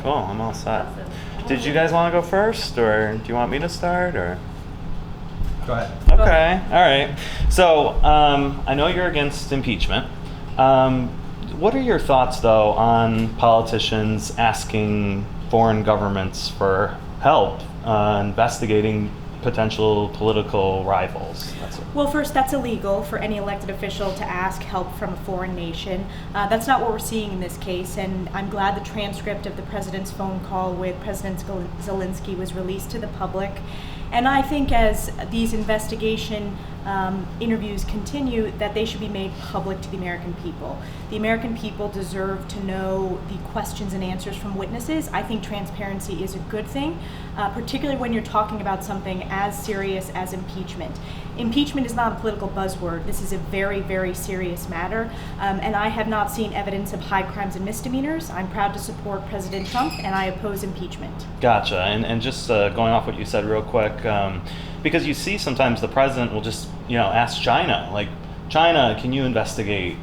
Cool. I'm all set. Did you guys want to go first, or do you want me to start, or? Go ahead. Okay. All right. So I know you're against impeachment. What are your thoughts, though, on politicians asking foreign governments for help investigating potential political rivals? Well, first, that's illegal for any elected official to ask help from a foreign nation. That's not what we're seeing in this case, and I'm glad the transcript of the president's phone call with President Zelensky was released to the public. And I think as these investigation interviews continue, that they should be made public to the American people. The American people deserve to know the questions and answers from witnesses. I think transparency is a good thing, particularly when you're talking about something as serious as impeachment. Impeachment is not a political buzzword. This is a very, very serious matter, and I have not seen evidence of high crimes and misdemeanors. I'm proud to support President Trump, and I oppose impeachment. Gotcha. And just going off what you said real quick, because you see sometimes the president will just, ask China, like, China, can you investigate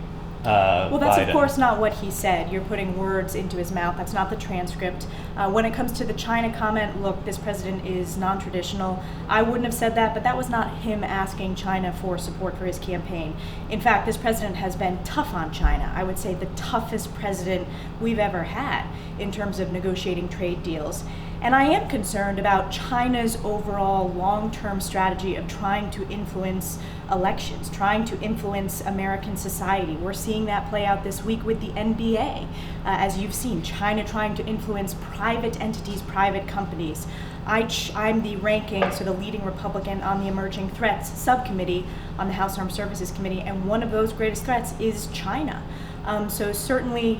well, that's Biden? Of course not what he said. You're putting words into his mouth. That's not the transcript. When it comes to the China comment, look, this president is non-traditional. I wouldn't have said that, but that was not him asking China for support for his campaign. In fact, this president has been tough on China. I would say the toughest president we've ever had in terms of negotiating trade deals. And I am concerned about China's overall long-term strategy of trying to influence elections, trying to influence American society. We're seeing that play out this week with the NBA. As you've seen, China trying to influence private entities, private companies. I'm the ranking, so the leading Republican on the Emerging Threats Subcommittee on the House Armed Services Committee, and one of those greatest threats is China. So certainly,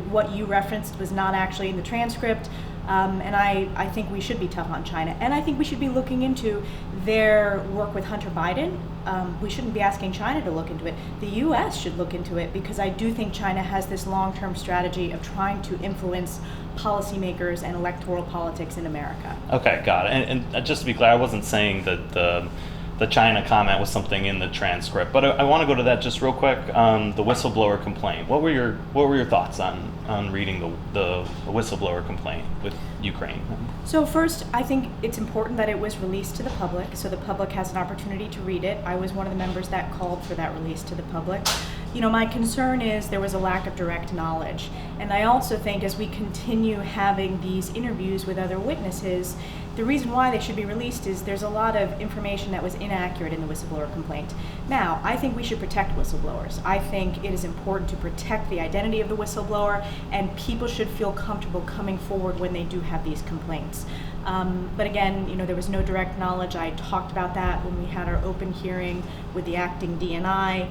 what you referenced was not actually in the transcript. And I think we should be tough on China. And I think we should be looking into their work with Hunter Biden. We shouldn't be asking China to look into it. The U.S. should look into it, because I do think China has this long-term strategy of trying to influence policymakers and electoral politics in America. Okay, got it. And just to be clear, I wasn't saying that the China comment was something in the transcript, but I want to go to that just real quick. The whistleblower complaint. What were your thoughts on reading the whistleblower complaint with Ukraine? So first, I think it's important that it was released to the public, so the public has an opportunity to read it. I was one of the members that called for that release to the public. My concern is there was a lack of direct knowledge. And I also think as we continue having these interviews with other witnesses, the reason why they should be released is there's a lot of information that was inaccurate in the whistleblower complaint. Now, I think we should protect whistleblowers. I think it is important to protect the identity of the whistleblower, and people should feel comfortable coming forward when they do have these complaints. But again, there was no direct knowledge. I talked about that when we had our open hearing with the acting DNI.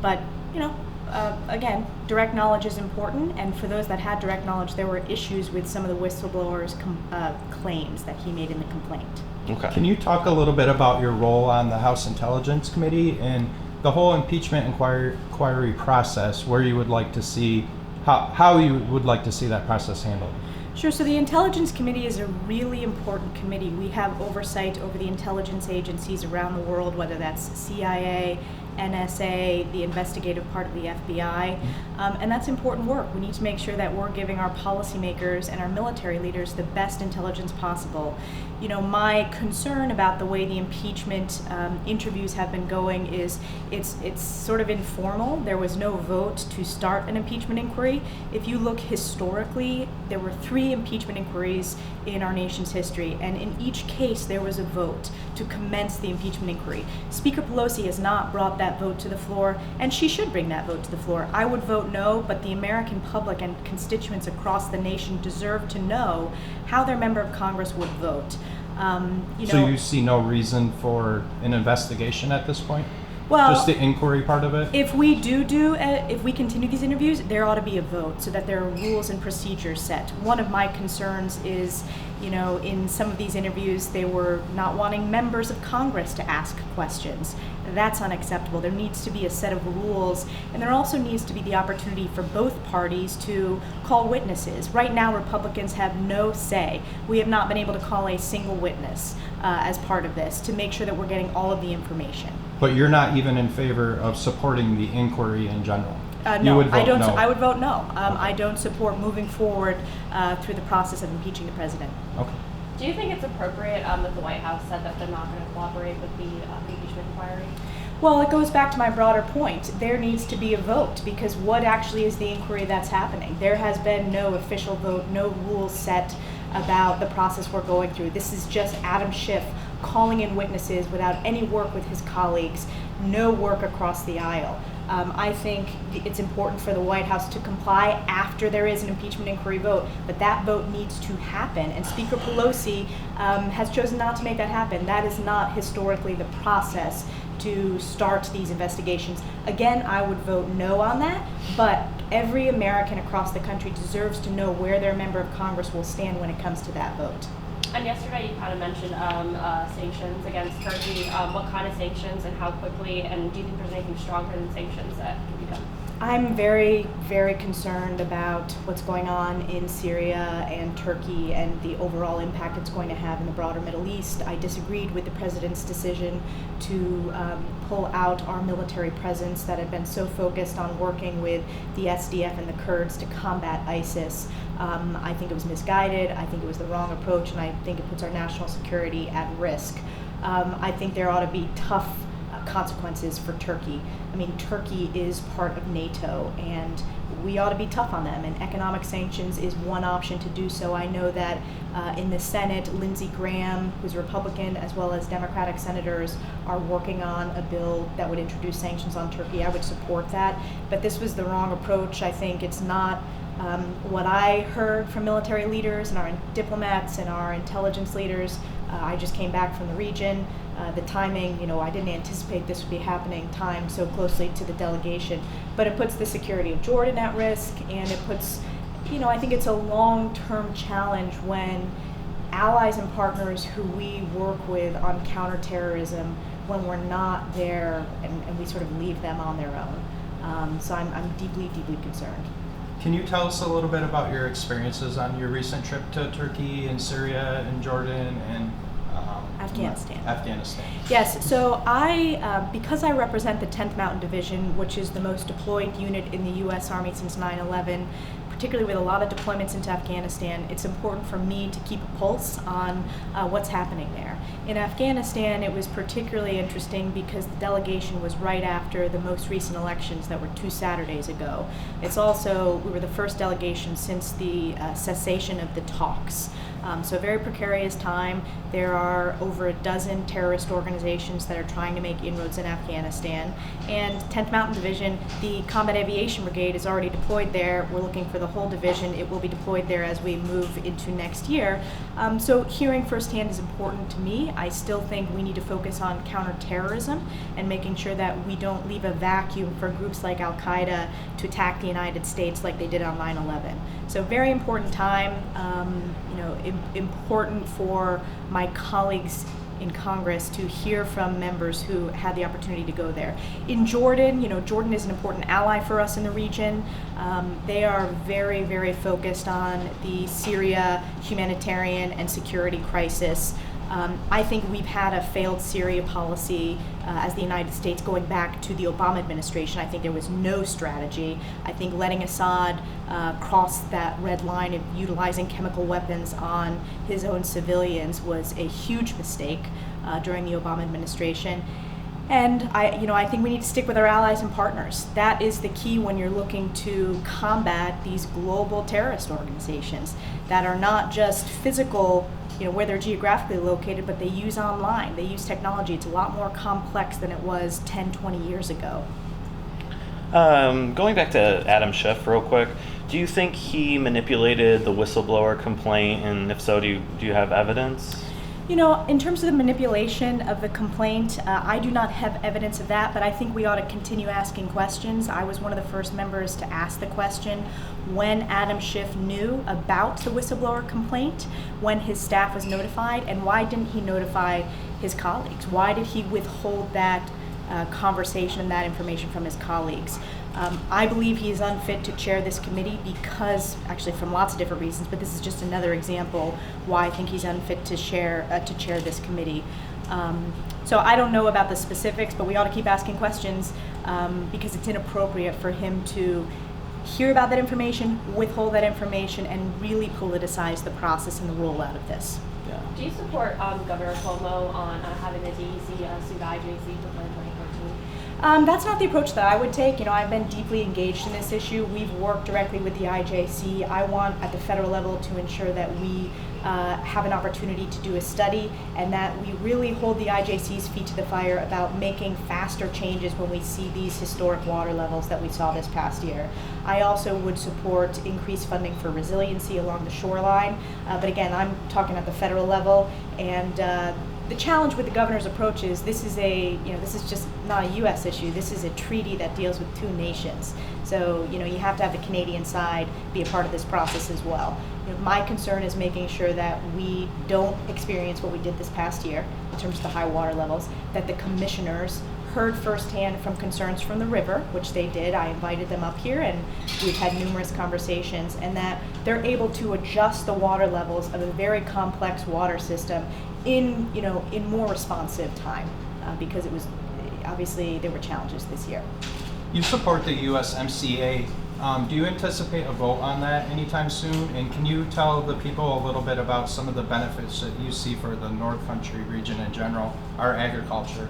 But again, direct knowledge is important, and for those that had direct knowledge, there were issues with some of the whistleblowers' claims that he made in the complaint. Okay. Can you talk a little bit about your role on the House Intelligence Committee and the whole impeachment inquiry process, where you would like to see, how you would like to see that process handled? Sure. So the Intelligence Committee is a really important committee. We have oversight over the intelligence agencies around the world, whether that's CIA, NSA, the investigative part of the FBI, and that's important work. We need to make sure that we're giving our policymakers and our military leaders the best intelligence possible. My concern about the way the impeachment interviews have been going is it's sort of informal. There was no vote to start an impeachment inquiry. If you look historically, there were 3 impeachment inquiries in our nation's history, and in each case there was a vote to commence the impeachment inquiry. Speaker Pelosi has not brought that vote to the floor, and she should bring that vote to the floor. I would vote no, but the American public and constituents across the nation deserve to know how their member of Congress would vote. So you see no reason for an investigation at this point? Well, just the inquiry part of it? If we if we continue these interviews, there ought to be a vote so that there are rules and procedures set. One of my concerns is, in some of these interviews, they were not wanting members of Congress to ask questions. That's unacceptable. There needs to be a set of rules, and there also needs to be the opportunity for both parties to call witnesses. Right now, Republicans have no say. We have not been able to call a single witness as part of this to make sure that we're getting all of the information. But you're not even in favor of supporting the inquiry in general? You No, would vote I don't. no. I would vote no. I don't support moving forward through the process of impeaching the president. Okay. Do you think it's appropriate that the White House said that they're not going to cooperate with the impeachment inquiry? Well, it goes back to my broader point. There needs to be a vote, because what actually is the inquiry that's happening? There has been no official vote, no rules set about the process we're going through. This is just Adam Schiff calling in witnesses without any work with his colleagues, no work across the aisle. I think it's important for the White House to comply after there is an impeachment inquiry vote, but that vote needs to happen. And Speaker Pelosi has chosen not to make that happen. That is not historically the process to start these investigations. Again, I would vote no on that, but every American across the country deserves to know where their member of Congress will stand when it comes to that vote. And yesterday you kind of mentioned sanctions against Turkey. What kind of sanctions and how quickly? And do you think there's anything stronger than sanctions that can be done? I'm very, very concerned about what's going on in Syria and Turkey and the overall impact it's going to have in the broader Middle East. I disagreed with the president's decision to pull out our military presence that had been so focused on working with the SDF and the Kurds to combat ISIS. I think it was misguided. I think it was the wrong approach, and I think it puts our national security at risk. I think there ought to be tough consequences for Turkey. I mean, Turkey is part of NATO, and we ought to be tough on them, and economic sanctions is one option to do so. I know that in the Senate, Lindsey Graham, who's a Republican, as well as Democratic senators, are working on a bill that would introduce sanctions on Turkey. I would support that, but this was the wrong approach. I think it's not what I heard from military leaders and our diplomats and our intelligence leaders. I just came back from the region. The timing, I didn't anticipate this would be happening timed so closely to the delegation, but it puts the security of Jordan at risk, and it puts, I think it's a long-term challenge when allies and partners who we work with on counterterrorism, when we're not there and we sort of leave them on their own. So I'm deeply, deeply concerned. Can you tell us a little bit about your experiences on your recent trip to Turkey and Syria and Jordan and Afghanistan? Yes, so because I represent the 10th Mountain Division, which is the most deployed unit in the U.S. Army since 9/11, particularly with a lot of deployments into Afghanistan, it's important for me to keep a pulse on what's happening there. In Afghanistan, it was particularly interesting because the delegation was right after the most recent elections that were 2 Saturdays ago. We were the first delegation since the cessation of the talks. So a very precarious time. There are over a dozen terrorist organizations that are trying to make inroads in Afghanistan. And 10th Mountain Division, the Combat Aviation Brigade, is already deployed there. We're looking for the whole division. It will be deployed there as we move into next year. So hearing firsthand is important to me. I still think we need to focus on counterterrorism and making sure that we don't leave a vacuum for groups like Al-Qaeda to attack the United States like they did on 9/11. So very important time, important for my colleagues in Congress to hear from members who had the opportunity to go there. In Jordan, Jordan is an important ally for us in the region. They are very, very focused on the Syria humanitarian and security crisis. I think we've had a failed Syria policy as the United States going back to the Obama administration. I think there was no strategy. I think letting Assad cross that red line of utilizing chemical weapons on his own civilians was a huge mistake during the Obama administration. And I think we need to stick with our allies and partners. That is the key when you're looking to combat these global terrorist organizations that are not just physical, where they're geographically located, but they use online, they use technology. It's a lot more complex than it was 10, 20 years ago. Going back to Adam Schiff real quick, do you think he manipulated the whistleblower complaint, and if so, do you have evidence? In terms of the manipulation of the complaint, I do not have evidence of that, but I think we ought to continue asking questions. I was one of the first members to ask the question when Adam Schiff knew about the whistleblower complaint, when his staff was notified, and why didn't he notify his colleagues? Why did he withhold that conversation and that information from his colleagues? I believe he is unfit to chair this committee because, actually from lots of different reasons, but this is just another example why I think he's unfit to chair this committee. So I don't know about the specifics, but we ought to keep asking questions. because it's inappropriate for him to hear about that information, withhold that information, and really politicize the process and the rollout of this. Yeah. Do you support Governor Cuomo on having the DEC sue the IJC for 2014? That's not the approach that I would take. You know, I've been deeply engaged in this issue. We've worked directly with the IJC. I want at the federal level to ensure that we have an opportunity to do a study and that we really hold the IJC's feet to the fire about making faster changes when we see these historic water levels that we saw this past year. I also would support increased funding for resiliency along the shoreline, but again, I'm talking at the federal level, and the challenge with the governor's approach is this is just not a U.S. issue. This is a treaty that deals with two nations. So, you have to have the Canadian side be a part of this process as well. My concern is making sure that we don't experience what we did this past year in terms of the high water levels, that the commissioners heard firsthand from concerns from the river, which they did. I invited them up here and we've had numerous conversations, and that they're able to adjust the water levels of a very complex water system in more responsive time, because it was obviously there were challenges this year. You support the USMCA. Do you anticipate a vote on that anytime soon? And can you tell the people a little bit about some of the benefits that you see for the North Country region in general, our agriculture,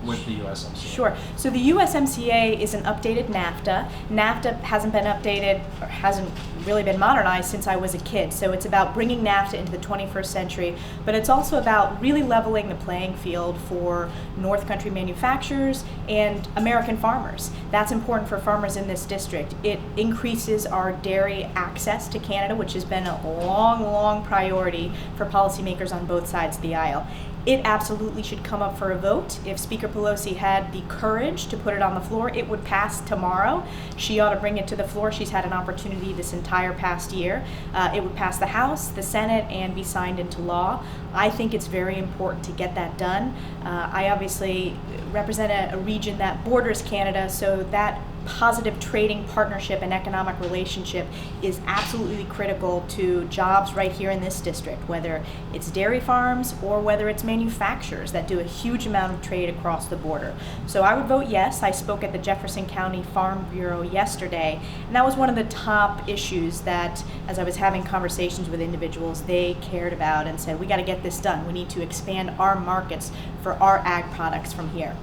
with the USMCA? Sure. So the USMCA is an updated NAFTA. NAFTA hasn't been updated or hasn't really been modernized since I was a kid. So it's about bringing NAFTA into the 21st century, but it's also about really leveling the playing field for North Country manufacturers and American farmers. That's important for farmers in this district. It increases our dairy access to Canada, which has been a long, long priority for policymakers on both sides of the aisle. It absolutely should come up for a vote. If Speaker Pelosi had the courage to put it on the floor, it would pass tomorrow. She ought to bring it to the floor. She's had an opportunity this entire past year. It would pass the House, the Senate, and be signed into law. I think it's very important to get that done. I obviously represent a region that borders Canada, so that positive trading partnership and economic relationship is absolutely critical to jobs right here in this district, whether it's dairy farms or whether it's manufacturers that do a huge amount of trade across the border. So I would vote yes. I spoke at the Jefferson County Farm Bureau yesterday, and that was one of the top issues that, as I was having conversations with individuals, they cared about and said, we got to get this done. We need to expand our markets for our ag products from here.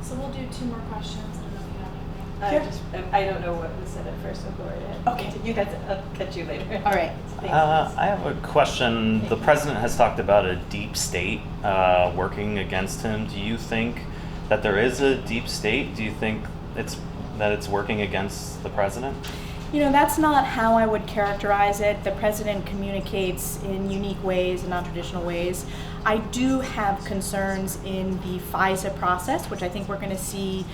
So we'll do 2 more questions. Sure. I don't know what was said at first, so go right ahead. Okay. You guys, I'll catch you later. All right. I have a question. The president has talked about a deep state working against him. Do you think that there is a deep state? Do you think it's working against the president? That's not how I would characterize it. The president communicates in unique ways and non-traditional ways. I do have concerns in the FISA process, which I think we're going to see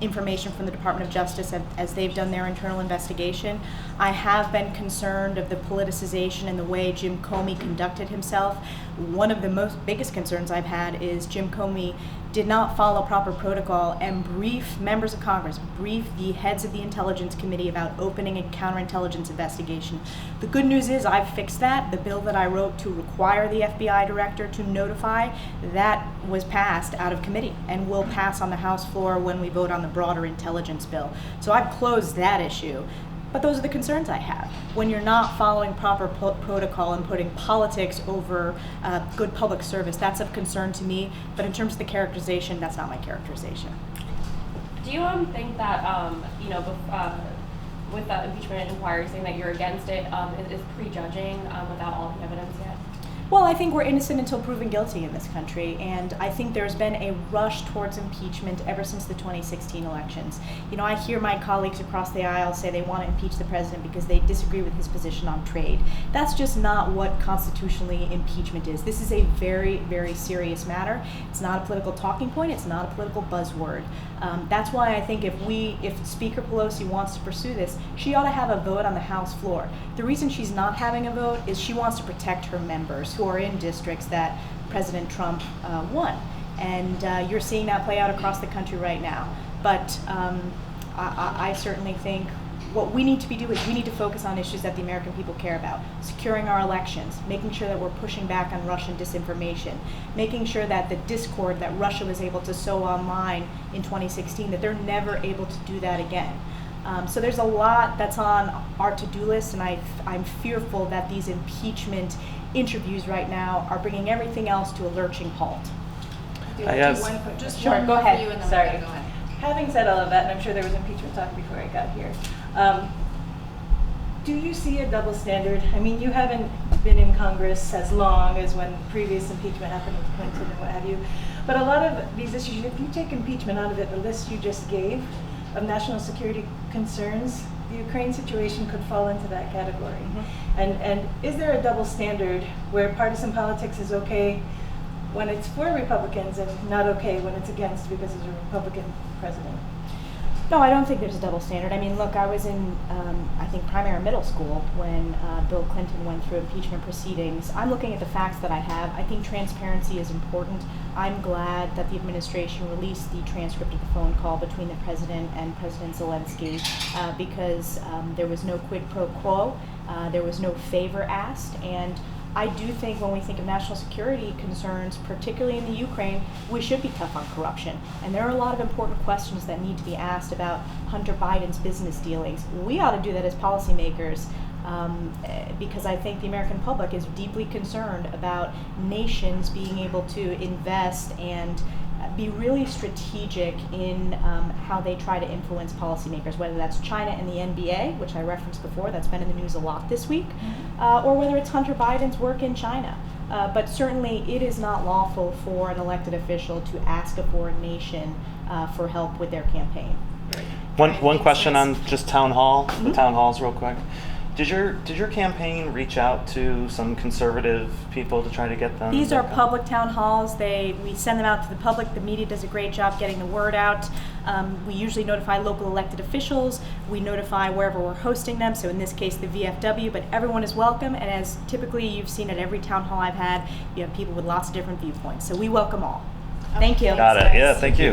information from the Department of Justice as they've done their internal investigation. I have been concerned of the politicization and the way Jim Comey conducted himself. One of the biggest concerns I've had is Jim Comey did not follow proper protocol and brief members of Congress, brief the heads of the Intelligence Committee about opening a counterintelligence investigation. The good news is I've fixed that. The bill that I wrote to require the FBI director to notify, that was passed out of committee and will pass on the House floor when we vote on the broader intelligence bill. So I've closed that issue. But those are the concerns I have. When you're not following proper protocol and putting politics over good public service, that's of concern to me. But in terms of the characterization, that's not my characterization. Do you think that, with the impeachment inquiry saying that you're against it, is prejudging without all the evidence yet? Well, I think we're innocent until proven guilty in this country, and I think there's been a rush towards impeachment ever since the 2016 elections. I hear my colleagues across the aisle say they want to impeach the president because they disagree with his position on trade. That's just not what constitutionally impeachment is. This is a very, very serious matter. It's not a political talking point. It's not a political buzzword. That's why I think if Speaker Pelosi wants to pursue this, she ought to have a vote on the House floor. The reason she's not having a vote is she wants to protect her members who are in districts that President Trump won. And you're seeing that play out across the country right now. But I certainly think what we need to be doing is we need to focus on issues that the American people care about. Securing our elections, making sure that we're pushing back on Russian disinformation, making sure that the discord that Russia was able to sow online in 2016, that they're never able to do that again. So there's a lot that's on our to-do list, and I'm fearful that these impeachment interviews right now are bringing everything else to a lurching halt. I guess- Just Sure, one go more ahead. for you and then Sorry. we can go ahead. Having said all of that, and I'm sure there was impeachment talk before I got here, do you see a double standard? I mean, you haven't been in Congress as long as when previous impeachment happened with Clinton and what have you, but a lot of these issues, if you take impeachment out of it, the list you just gave of national security concerns, the Ukraine situation could fall into that category. And is there a double standard where partisan politics is okay when it's for Republicans and not okay when it's against because it's a Republican president? No, I don't think there's a double standard. I mean, look, I was in, I think, primary or middle school when Bill Clinton went through impeachment proceedings. I'm looking at the facts that I have. I think transparency is important. I'm glad that the administration released the transcript of the phone call between the president and President Zelensky because there was no quid pro quo, there was no favor asked, and I do think when we think of national security concerns, particularly in the Ukraine, we should be tough on corruption. And there are a lot of important questions that need to be asked about Hunter Biden's business dealings. We ought to do that as policymakers because I think the American public is deeply concerned about nations being able to invest and be really strategic in how they try to influence policymakers, whether that's China and the NBA, which I referenced before, that's been in the news a lot this week, or whether it's Hunter Biden's work in China. But certainly it is not lawful for an elected official to ask a foreign nation for help with their campaign. One question on just town hall, the town halls real quick. Did your campaign reach out to some conservative people to try to get them? These are public town halls. We send them out to the public. The media does a great job getting the word out. We usually notify local elected officials. We notify wherever we're hosting them. So in this case, the VFW, but everyone is welcome. And as typically you've seen at every town hall I've had, you have people with lots of different viewpoints. So we welcome all. Thank you. Got it. Yeah, thank you.